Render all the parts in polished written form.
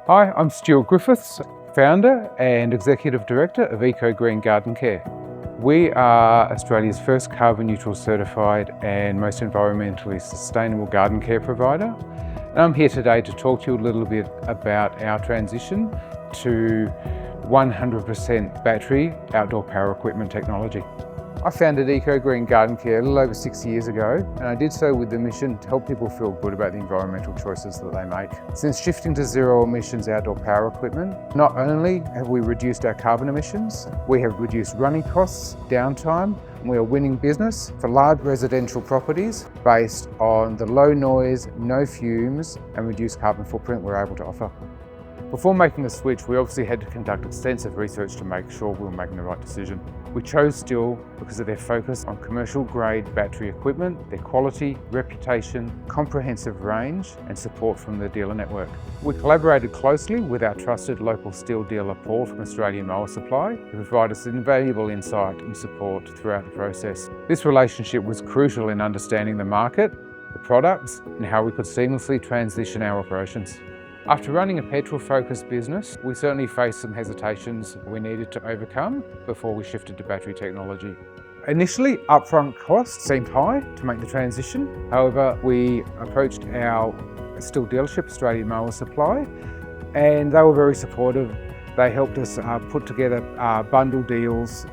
Hi, I'm Stuart Griffiths, founder and executive director of Eco Green Garden Care. We are Australia's first carbon neutral certified and most environmentally sustainable garden care provider. And I'm here today to talk to you a little bit about our transition to 100% battery outdoor power equipment technology. I founded Eco Green Garden Care a little over 6 years ago, and I did so with the mission to help people feel good about the environmental choices that they make. Since shifting to zero emissions outdoor power equipment, not only have we reduced our carbon emissions, we have reduced running costs, downtime, and we are winning business for large residential properties based on the low noise, no fumes, and reduced carbon footprint we're able to offer. Before making the switch, we obviously had to conduct extensive research to make sure we were making the right decision. We chose STIHL because of their focus on commercial grade battery equipment, their quality, reputation, comprehensive range and support from the dealer network. We collaborated closely with our trusted local STIHL dealer Paul from Australian Mower Supply to provide us invaluable insight and support throughout the process. This relationship was crucial in understanding the market, the products and how we could seamlessly transition our operations. After running a petrol-focused business, we certainly faced some hesitations we needed to overcome before we shifted to battery technology. Initially, upfront costs seemed high to make the transition. However, we approached our STIHL dealership, Australian Mower Supply, and they were very supportive. They helped us put together bundle deals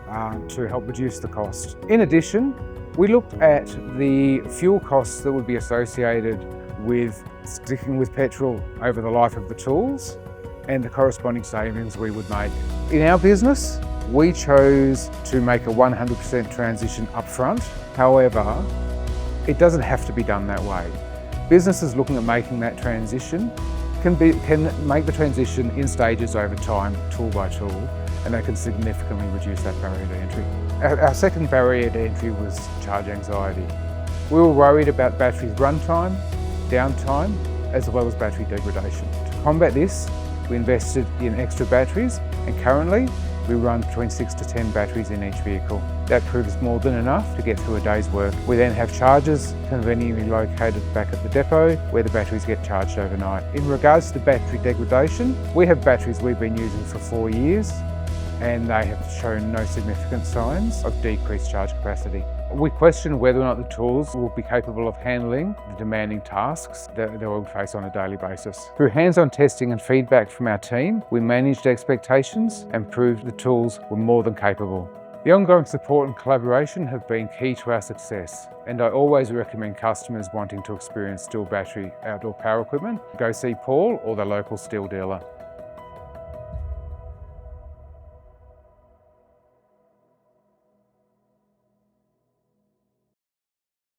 to help reduce the cost. In addition, we looked at the fuel costs that would be associated with sticking with petrol over the life of the tools and the corresponding savings we would make. In our business, we chose to make a 100% transition up front. However, it doesn't have to be done that way. Businesses looking at making that transition can make the transition in stages over time, tool by tool, and they can significantly reduce that barrier to entry. Our second barrier to entry was charge anxiety. We were worried about batteries runtime, downtime, as well as battery degradation. To combat this, we invested in extra batteries, and currently we run between 6 to 10 batteries in each vehicle. That proves more than enough to get through a day's work. We then have chargers conveniently located back at the depot where the batteries get charged overnight. In regards to battery degradation, we have batteries we've been using for 4 years and they have shown no significant signs of decreased charge capacity. We question whether or not the tools will be capable of handling the demanding tasks that we'll face on a daily basis. Through hands-on testing and feedback from our team, we managed expectations and proved the tools were more than capable. The ongoing support and collaboration have been key to our success, and I always recommend customers wanting to experience STIHL battery outdoor power equipment, go see Paul or the local STIHL dealer.